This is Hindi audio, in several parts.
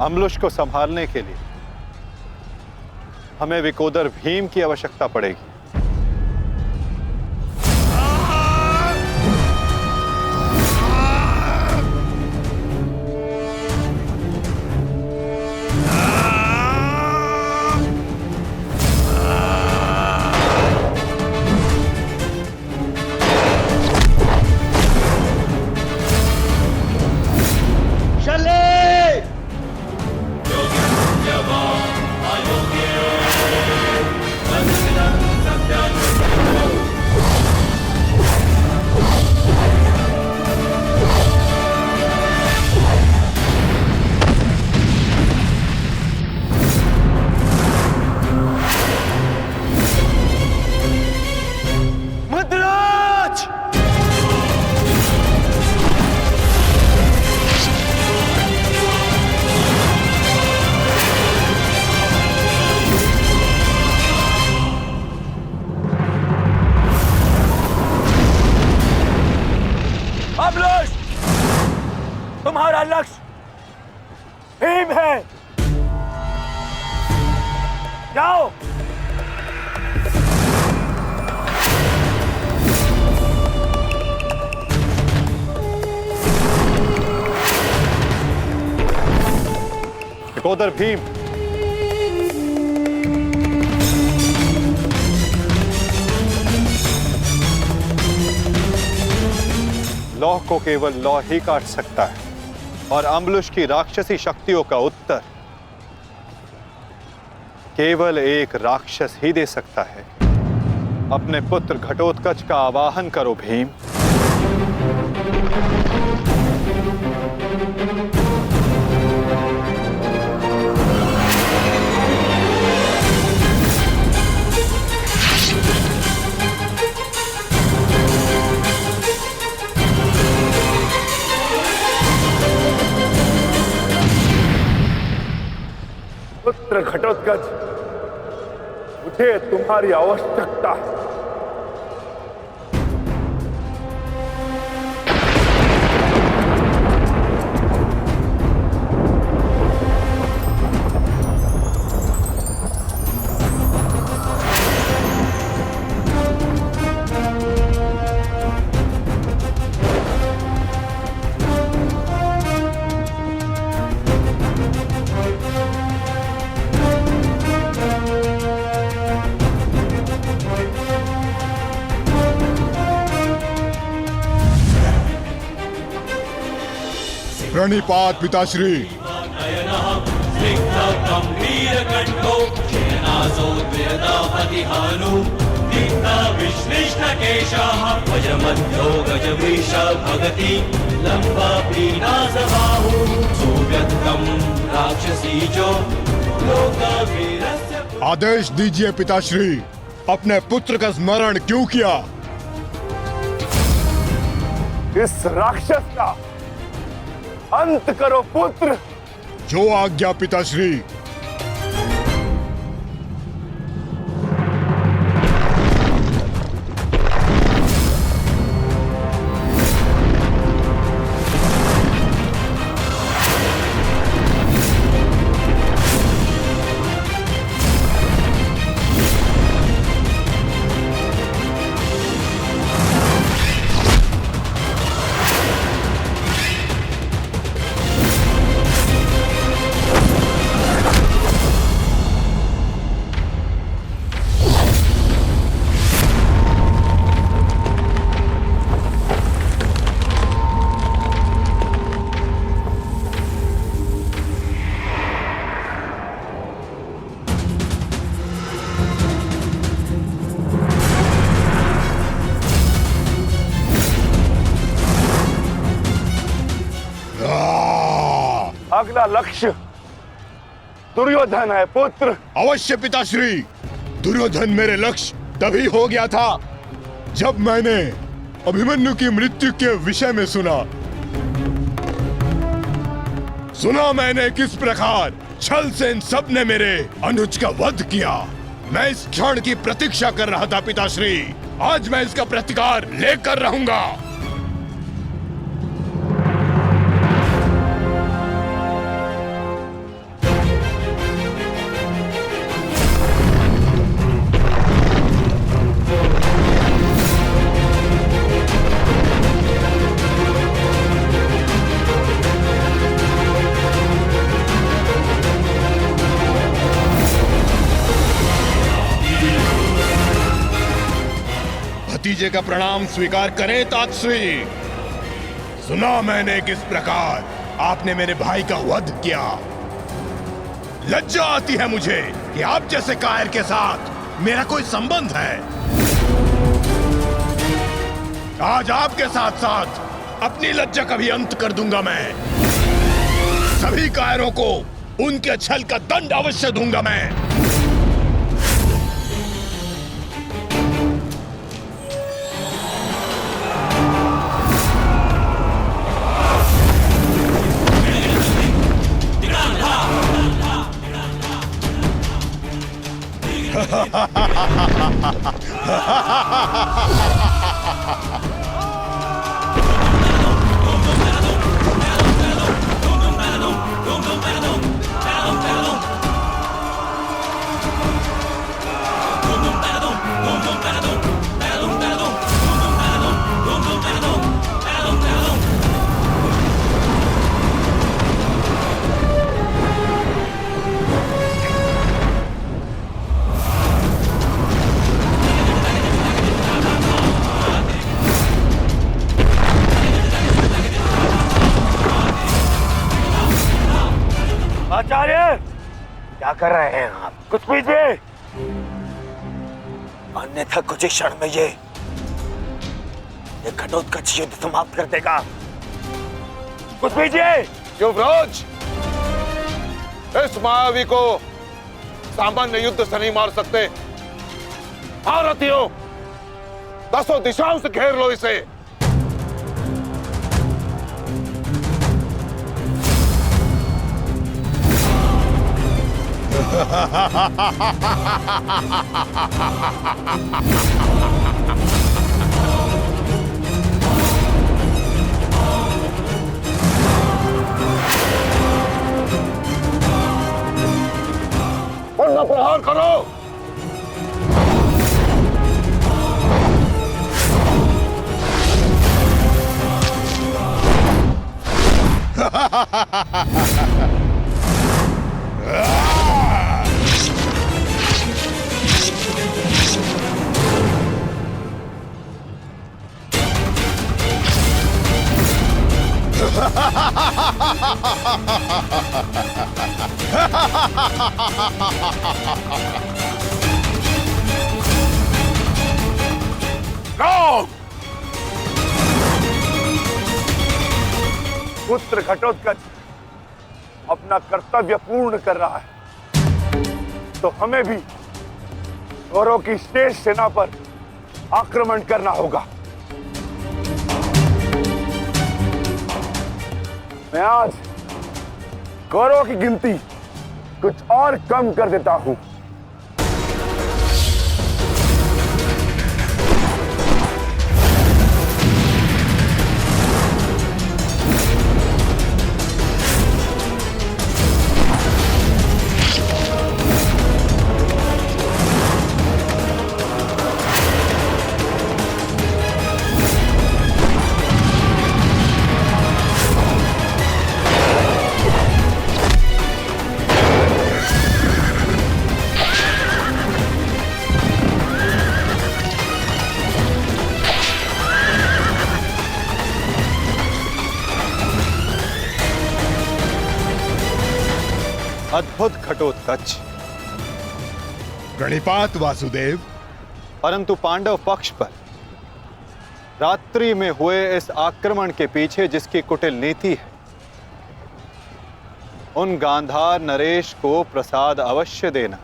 अम्लुष को संभालने के लिए हमें विकोदर भीम की आवश्यकता पड़ेगी। अम्लुष, तुम्हारा लक्ष्य भीम है। जाओ। विकोदर भीम, लौह को केवल लौह ही काट सकता है और अम्लुष की राक्षसी शक्तियों का उत्तर केवल एक राक्षस ही दे सकता है। अपने पुत्र घटोत्कच का आवाहन करो भीम। पुत्र घटोत्कच, मुझे तुम्हारी आवश्यकता है। प्रणिपात पिताश्री। आदेश दीजिए पिताश्री, अपने पुत्र का स्मरण क्यों किया? इस राक्षस का अंत करो पुत्र। जो आज्ञा पिताश्री। अगला लक्ष्य दुर्योधन है पुत्र। अवश्य पिताश्री, दुर्योधन मेरे लक्ष्य तभी हो गया था जब मैंने अभिमन्यु की मृत्यु के विषय में सुना मैंने किस प्रकार छल से इन सब ने मेरे अनुज का वध किया। मैं इस क्षण की प्रतीक्षा कर रहा था पिताश्री। आज मैं इसका प्रतिकार लेकर रहूंगा। भतीजे का प्रणाम स्वीकार करें तातश्री। सुना मैंने किस प्रकार आपने मेरे भाई का वध किया। लज्जा आती है मुझे कि आप जैसे कायर के साथ मेरा कोई संबंध है। आज आपके साथ साथ अपनी लज्जा का भी अंत कर दूंगा मैं। सभी कायरों को उनके छल का दंड अवश्य दूंगा मैं। आचार्य, क्या कर रहे हैं आप? कुछ पीजिए। अन्यथा कुछ ही क्षण में ये घटोत्कच युद्ध समाप्त कर देगा। कुछ पीजिए। युवराज, इस मायावी को सामान्य युद्ध से नहीं मार सकते। भारतीयों, 10 दिशाओं से घेर लो इसे। उन प्रहार करो। पुत्र घटोत्कच अपना कर्तव्य पूर्ण कर रहा है, तो हमें भी कौरवों की शेष सेना पर आक्रमण करना होगा। मैं आज कौरवों की गिनती कुछ और कम कर देता हूं। अद्भुत घटोत्कच। प्रणिपात वासुदेव। परंतु पांडव पक्ष पर रात्रि में हुए इस आक्रमण के पीछे जिसकी कुटिल नीति है, उन गांधार नरेश को प्रसाद अवश्य देना।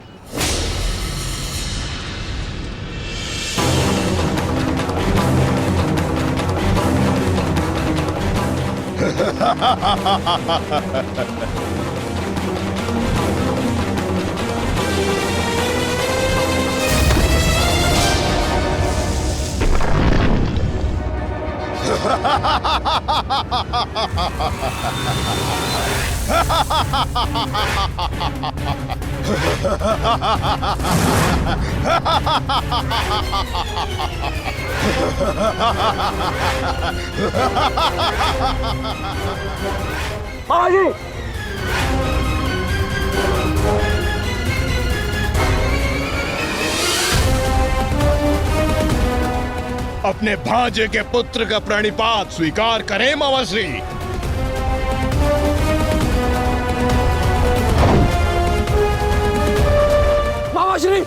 महाराज, अपने भांजे के पुत्र का प्रणिपात स्वीकार करें मामाश्री। मामाश्री,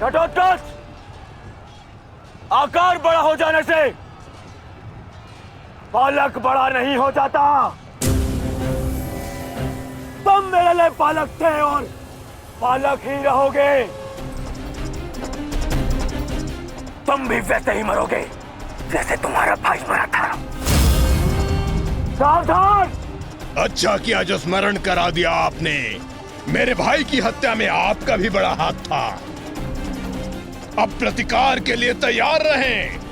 घटोत्कच, आकार बड़ा हो जाने से बालक बड़ा नहीं हो जाता। तुम मेरे लिए बालक थे और बालक ही रहोगे। तुम भी वैसे ही मरोगे जैसे तुम्हारा भाई मरा था। सावधान! अच्छा किया जो स्मरण करा दिया आपने। मेरे भाई की हत्या में आपका भी बड़ा हाथ था। अब प्रतिकार के लिए तैयार रहें।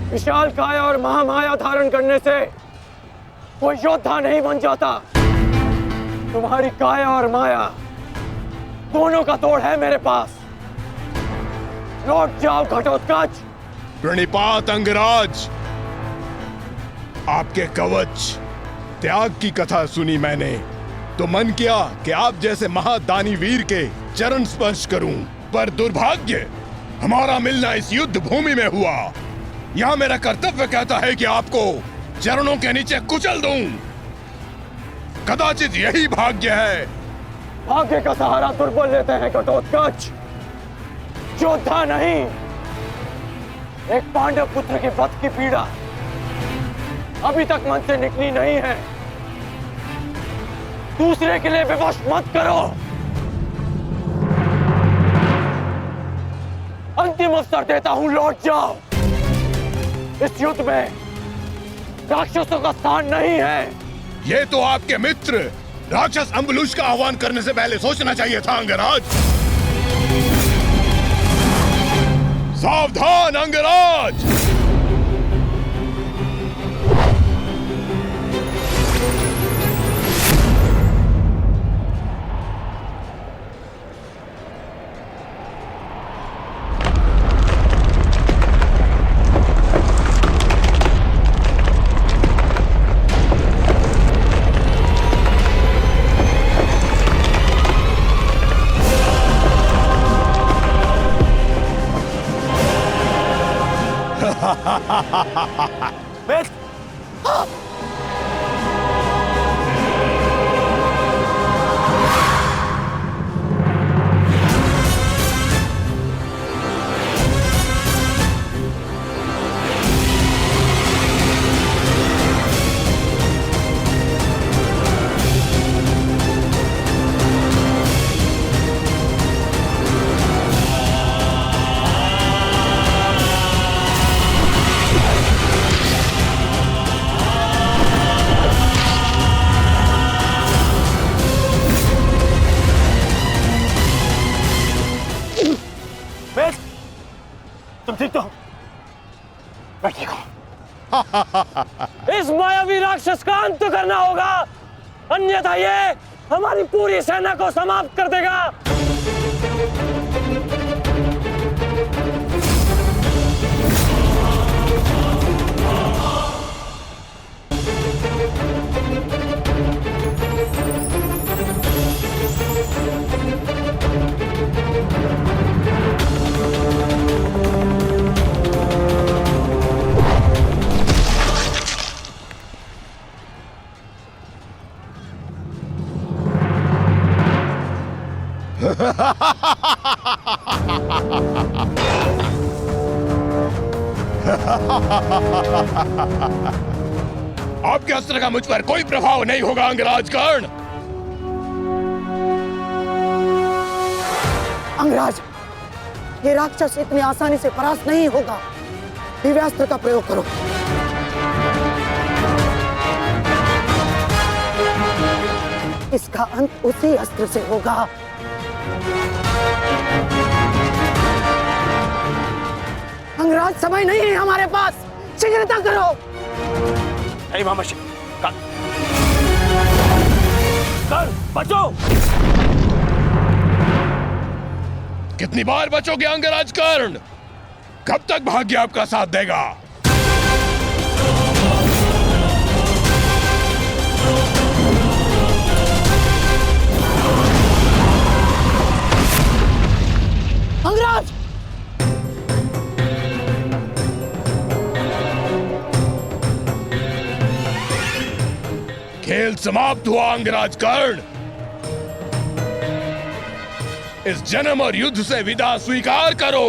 विशाल काया और महामाया धारण करने से कोई योद्धा नहीं बन जाता। तुम्हारी काया और माया दोनों का तोड़ है मेरे पास। लौट जाओ घटोत्कच। प्रणिपात अंगराज। आपके कवच त्याग की कथा सुनी मैंने तो मन किया कि आप जैसे महादानी वीर के चरण स्पर्श करूं, पर दुर्भाग्य हमारा मिलना इस युद्ध भूमि में हुआ। यहाँ मेरा कर्तव्य कहता है कि आपको चरणों के नीचे कुचल दूं। कदाचित यही भाग्य है। भाग्य का सहारा दुर्बल लेते हैं घटोत्कच, योद्धा नहीं। एक पांडव पुत्र के वध की पीड़ा अभी तक मन से निकली नहीं है। दूसरे के लिए विवश मत करो। अंतिम अवसर देता हूं, लौट जाओ। इस युद्ध में राक्षसों का स्थान नहीं है। ये तो आपके मित्र राक्षस अम्बुलुष का आह्वान करने से पहले सोचना चाहिए था अंगराज। सावधान अंगराज। बेस्ट वेद, तुम ठीक तो हो? मैं ठीक हूं। इस मायावी राक्षस का अंत करना होगा, अन्यथा ये हमारी पूरी सेना को समाप्त कर देगा। आपके अस्त्र का मुझ पर कोई प्रभाव नहीं होगा अंगराज कर्ण। अंगराज, ये राक्षस इतनी आसानी से परास्त नहीं होगा। दिव्यास्त्र का प्रयोग करो। इसका अंत उसी अस्त्र से होगा। अंगराज, समय नहीं है हमारे पास, शीघ्रता करो। नहीं मामाशी, कर बचो। कितनी बार बचोगे अंगराज कर्ण? कब तक भाग्य आपका साथ देगा? अंगराज, खेल समाप्त हुआ अंगराज कर्ण। इस जन्म और युद्ध से विदा स्वीकार करो।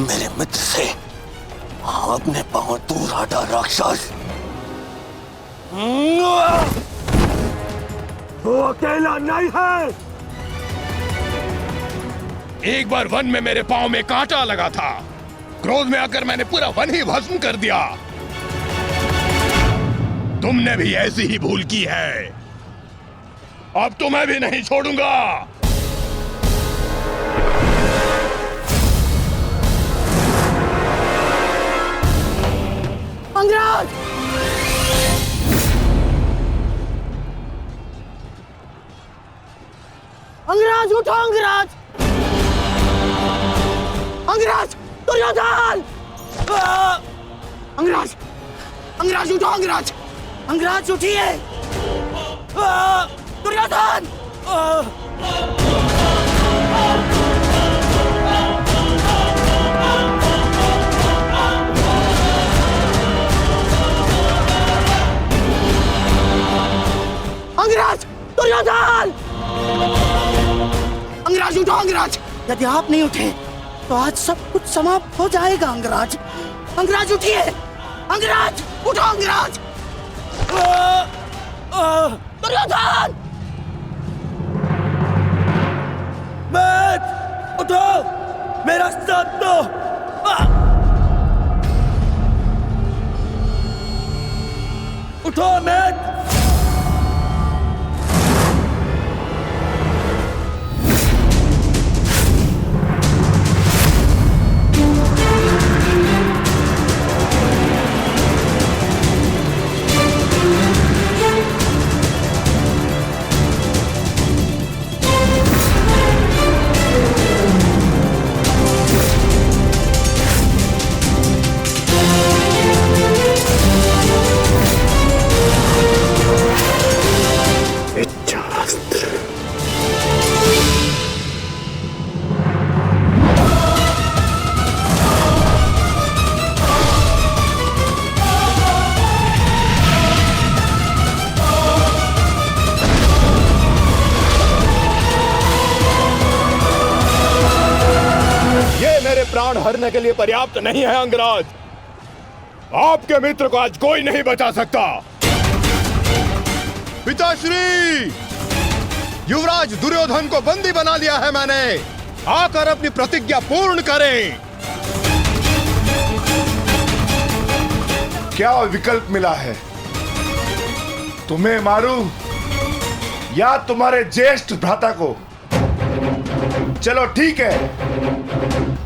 मेरे मित्र से अपने पांव दूर हटा राक्षस। वो अकेला नहीं है। एक बार वन में मेरे पांव में कांटा लगा था। क्रोध में आकर मैंने पूरा वन ही भस्म कर दिया। तुमने भी ऐसी ही भूल की है। अब तो मैं भी नहीं छोड़ूंगा। अंगराज, अंगराज उठो। अंगराज, अंगराज, दुर्योधन! अंगराज, अंगराज उठो। अंगराज, अंगराज उठिए। दुर्योधन! अंगराज, दुर्योधन! अंगराज उठो। अंगराज, यदि आप नहीं उठे तो आज सब कुछ समाप्त हो जाएगा। अंगराज, अंगराज उठिए। अंगराज उठो। अंगराज! दुर्योधन! उठो, मेरा साथ दो। उठो मैथ। हरने के लिए पर्याप्त नहीं है अंगराज। आपके मित्र को आज कोई नहीं बचा सकता। पिताश्री, युवराज दुर्योधन को बंदी बना लिया है मैंने। आकर अपनी प्रतिज्ञा पूर्ण करें। क्या विकल्प मिला है? तुम्हें मारूं या तुम्हारे ज्येष्ठ भ्राता को? चलो ठीक है,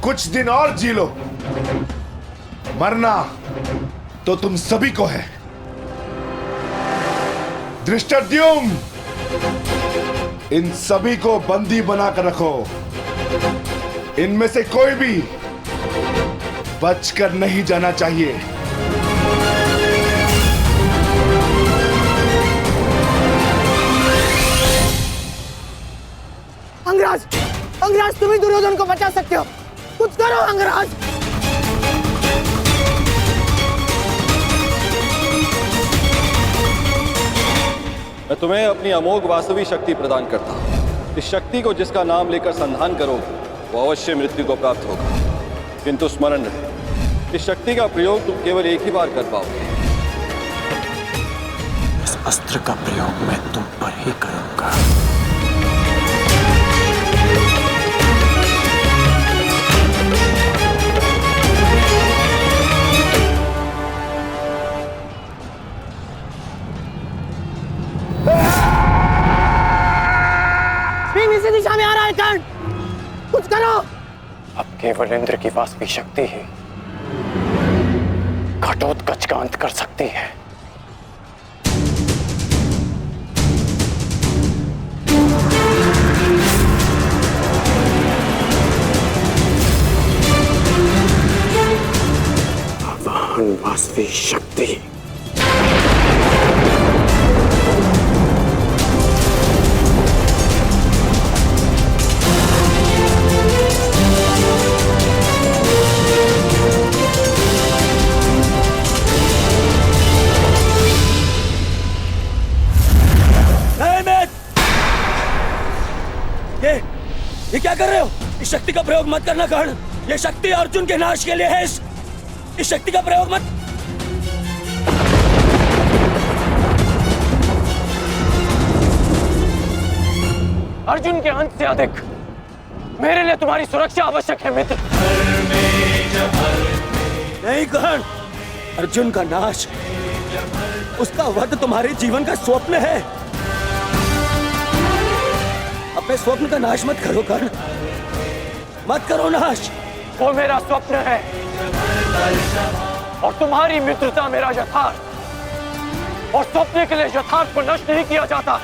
कुछ दिन और जी लो। मरना तो तुम सभी को है। धृष्टद्युम्न, इन सभी को बंदी बनाकर रखो। इनमें से कोई भी बचकर नहीं जाना चाहिए। अंगराज, अंगराज तुम ही दुर्योधन को बचा सकते हो। कुछ करो अंगराज। मैं तुम्हें अपनी अमोघ वास्तवी शक्ति प्रदान करता हूँ। इस शक्ति को जिसका नाम लेकर संधान करोगे वो अवश्य मृत्यु को प्राप्त होगा। किंतु स्मरण रहे, इस शक्ति का प्रयोग तुम केवल एक ही बार कर पाओगे। इस अस्त्र का प्रयोग मैं तुम पर ही करूंगा। भीम इसी दिशा में आ रहा है कर्ण, कुछ करो। अब केवल इंद्र की वास्तविक शक्ति ही घटोत्कच का अंत कर सकती है। आवाहन वास्तविक शक्ति। ये क्या कर रहे हो? इस शक्ति का प्रयोग मत करना कर्ण। ये शक्ति अर्जुन के नाश के लिए है। इस शक्ति का प्रयोग मत। अर्जुन के अंत से अधिक मेरे लिए तुम्हारी सुरक्षा आवश्यक है मित्र। नहीं कर्ण, अर्जुन का नाश, उसका वध तुम्हारे जीवन का स्वप्न है। अपने स्वप्न का नाश मत करो कर्ण, मत करो नाश। वो मेरा स्वप्न है और तुम्हारी मित्रता मेरा यथार्थ। और स्वप्न के लिए यथार्थ को नष्ट नहीं किया जाता।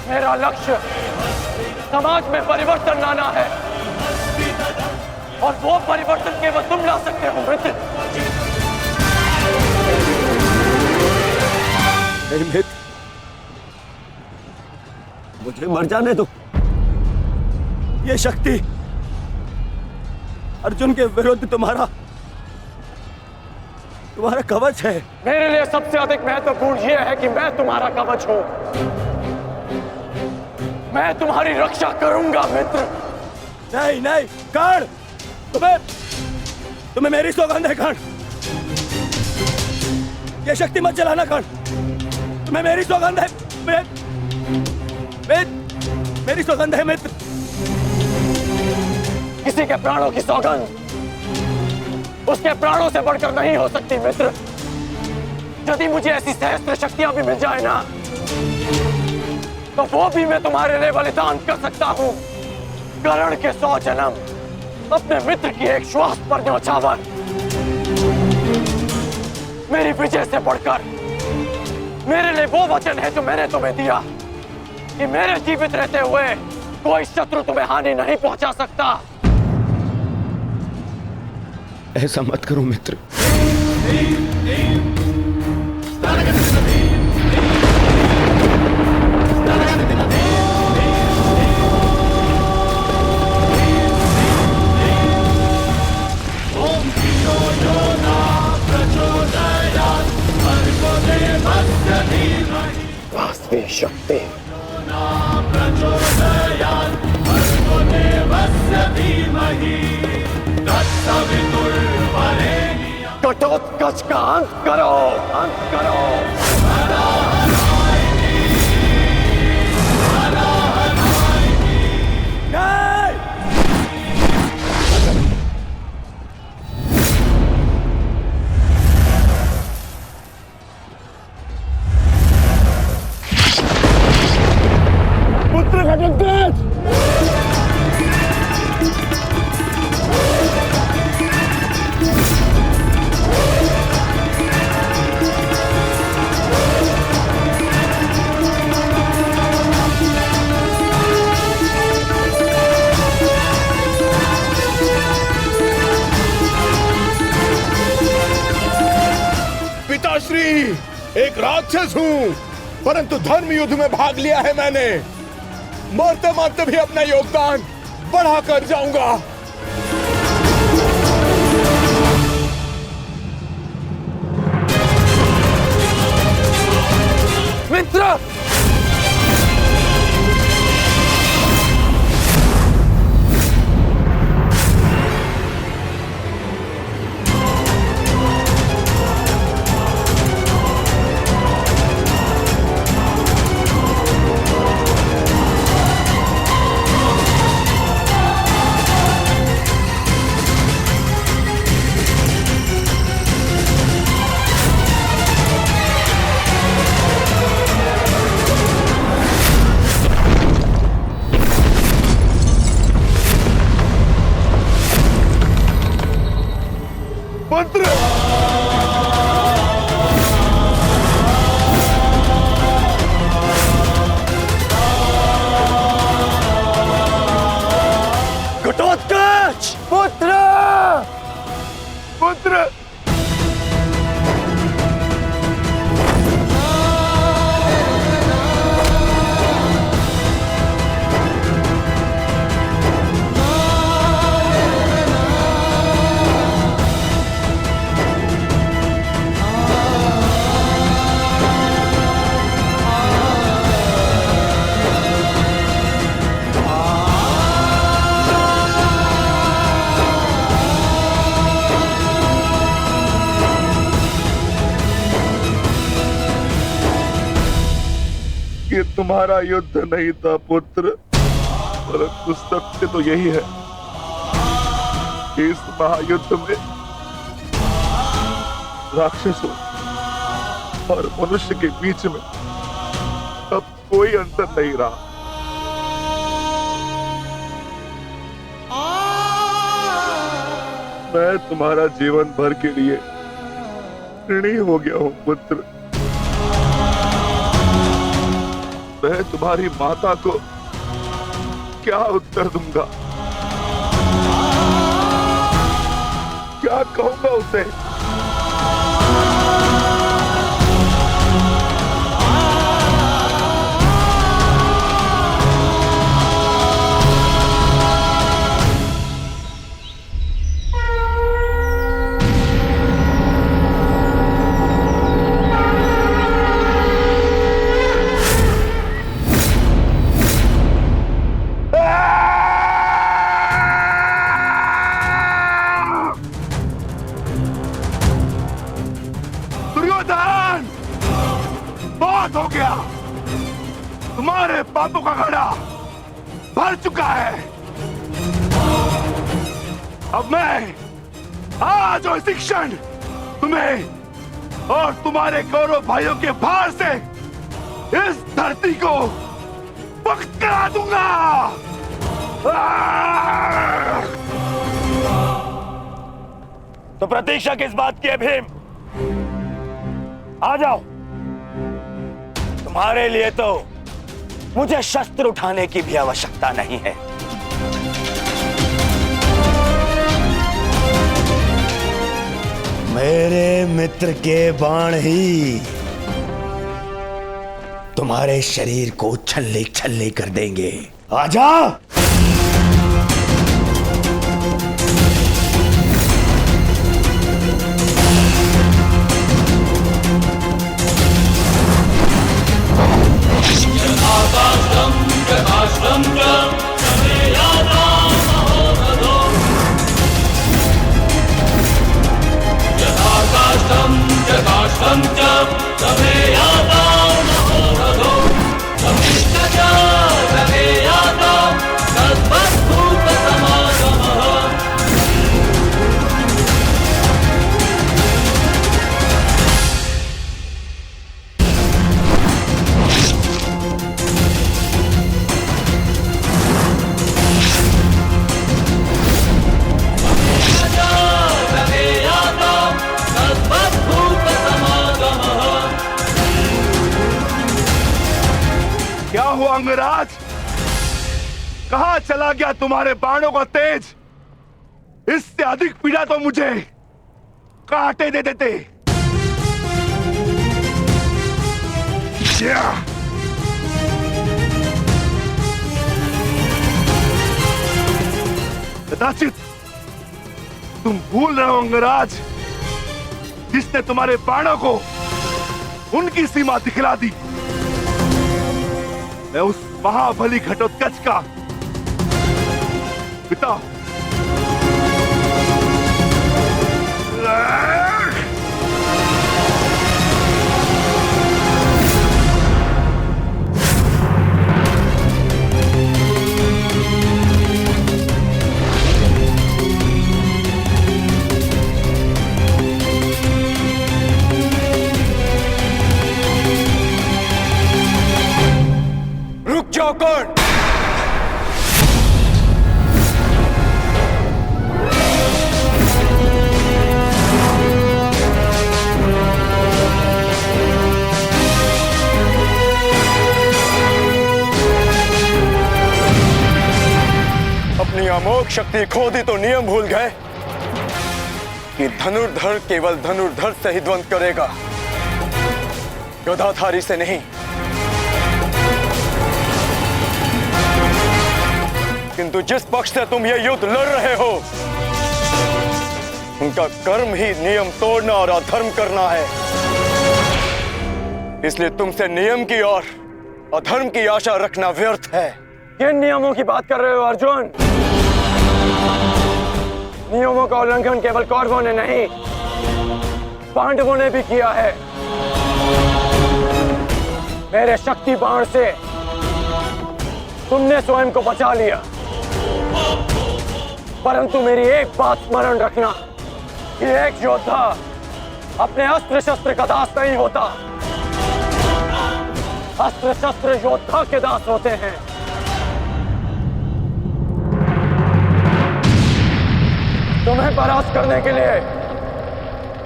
मेरा लक्ष्य समाज में परिवर्तन लाना है और वो परिवर्तन केवल तुम ला सकते हो मित्र। मित्र, मुझे मर जाने दो। ये शक्ति अर्जुन के विरुद्ध तुम्हारा कवच है। मेरे लिए सबसे अधिक महत्वपूर्ण यह है कि मैं तुम्हारा कवच हूं। मैं तुम्हारी रक्षा करूंगा मित्र। नहीं नहीं कर्ण, तुम्हें मेरी सौगंध है कर्ण। ये शक्ति मत चलाना कर्ण, तुम्हें मेरी सौगंध है। मेरी सौगंध है मित्र। किसी के प्राणों की सौगंध उसके प्राणों से बढ़कर नहीं हो सकती मित्र। यदि मुझे ऐसी सहस्त्र शक्तियां भी मिल जाए ना, तो वो भी मैं तुम्हारे लिए बलिदान कर सकता हूं। कर्ण के 100 जन्म, अपने मित्र की एक श्वास पर न्यौछावर। मेरी विजय से बढ़कर मेरे लिए वो वचन है जो मैंने तुम्हें दिया कि मेरे जीवित रहते हुए कोई शत्रु तुम्हें हानि नहीं पहुंचा सकता। ऐसा मत करो मित्र। वास्तविक शक्ति। प्रचोदयात् भर्गो देवस्य धीमहि तत्सवितुर्वरेण्यं घटोत्कच का अंत करो, अंत करो। पुत्र घटोत्कच! पिताश्री, एक राक्षस हूँ, परंतु धर्म युद्ध में भाग लिया है मैंने। मरते मरते भी अपना योगदान बढ़ा कर जाऊंगा। मित्र, पुत्र! घटोत्कच! पुत्र! पुत्र! ये तुम्हारा युद्ध नहीं था पुत्र, परंतु सत्य तो यही है कि इस महायुद्ध में राक्षसों और मनुष्य के बीच में अब कोई अंतर नहीं रहा। मैं तुम्हारा जीवन भर के लिए ऋणी हो गया हूं पुत्र। मैं तुम्हारी माता को क्या उत्तर दूंगा, क्या कहूंगा उसे? दुर्योधन, बहुत हो गया। तुम्हारे पापों का घड़ा भर चुका है। अब मैं आज और इसी क्षण तुम्हें और तुम्हारे कौरव भाइयों के भार से इस धरती को मुक्त करा दूंगा। तो प्रतीक्षा किस बात की है भीम? आ जाओ। तुम्हारे लिए तो मुझे शस्त्र उठाने की भी आवश्यकता नहीं है। मेरे मित्र के बाण ही तुम्हारे शरीर को छल्ले छल्ले कर देंगे। आजा। यथा हो अंगराज? कहां चला गया तुम्हारे बाणों का तेज? इससे अधिक पीड़ा तो मुझे कांटे दे देते। कदाचित तुम भूल रहे हो अंगराज, जिसने तुम्हारे बाणों को उनकी सीमा दिखला दी। मैं उस महाबली घटोत्कच का पिता। रुक जाओ कौन? अपनी अमोघ शक्ति खो दी तो नियम भूल गए कि धनुर्धर केवल धनुर्धर से ही द्वंद करेगा, गदाधारी से नहीं। किंतु जिस पक्ष से तुम ये युद्ध लड़ रहे हो, उनका कर्म ही नियम तोड़ना और अधर्म करना है। इसलिए तुमसे नियम की और अधर्म की आशा रखना व्यर्थ है। किन नियमों की बात कर रहे हो अर्जुन? नियमों का उल्लंघन केवल कौरवों ने नहीं, पांडवों ने भी किया है। मेरे शक्ति बाण से तुमने स्वयं को बचा लिया, परंतु मेरी एक बात स्मरण रखना कि एक योद्धा अपने अस्त्र शस्त्र का दास नहीं होता, अस्त्र शस्त्र योद्धा के दास होते हैं। तुम्हें परास्त करने के लिए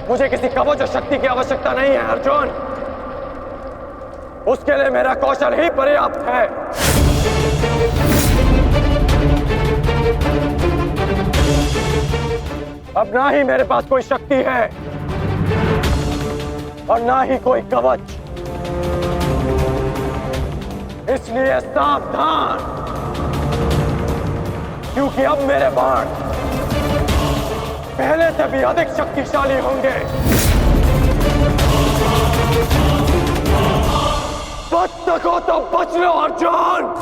मुझे किसी कवच और शक्ति की आवश्यकता नहीं है अर्जुन, उसके लिए मेरा कौशल ही पर्याप्त है। अब ना ही मेरे पास कोई शक्ति है और ना ही कोई कवच, इसलिए सावधान, क्योंकि अब मेरे बाण पहले से भी अधिक शक्तिशाली होंगे। बच सको तो बच लो अर्जुन।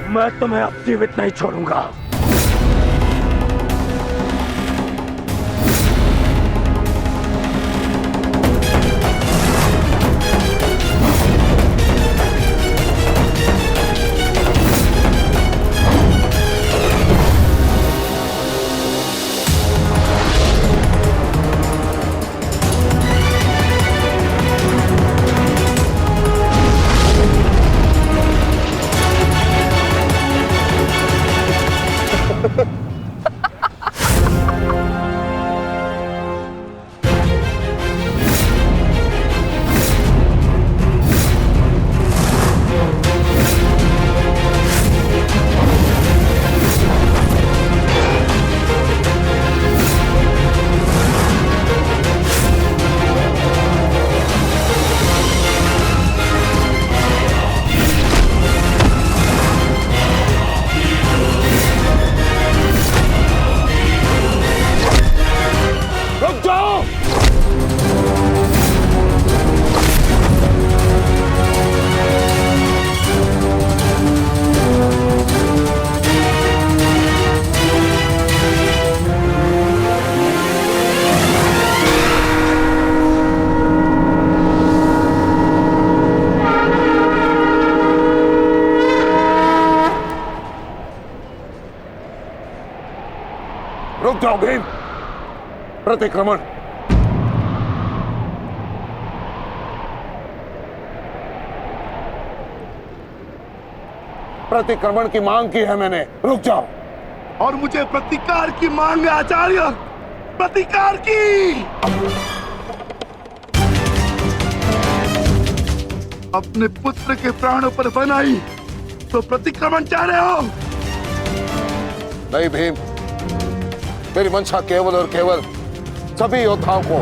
मैं तुम्हें अब जीवित नहीं छोड़ूंगा। जाओ भीम। प्रतिक्रमण। प्रतिक्रमण की मांग की है मैंने, रुक जाओ। और मुझे प्रतिकार की मांग है आचार्य, प्रतिकार की। अपने पुत्र के प्राणों पर बनाई तो प्रतिक्रमण चाह रहे हो? नहीं भीम, मेरी मंशा केवल और केवल सभी योद्धाओं को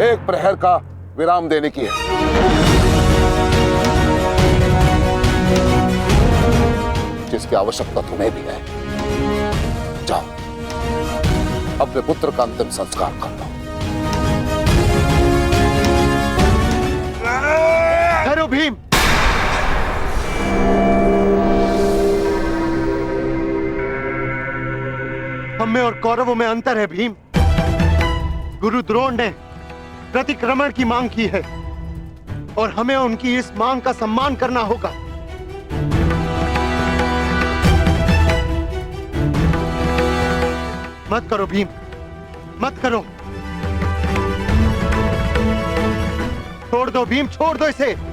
एक प्रहर का विराम देने की है। जिसकी आवश्यकता तुम्हें भी है। जाओ, अपने पुत्र का अंतिम संस्कार कर लो। ठहरो भीम। हम में और कौरवों में अंतर है भीम। गुरु द्रोण ने प्रतिक्रमण की मांग की है और हमें उनकी इस मांग का सम्मान करना होगा। मत करो भीम, मत करो। छोड़ दो भीम, छोड़ दो इसे।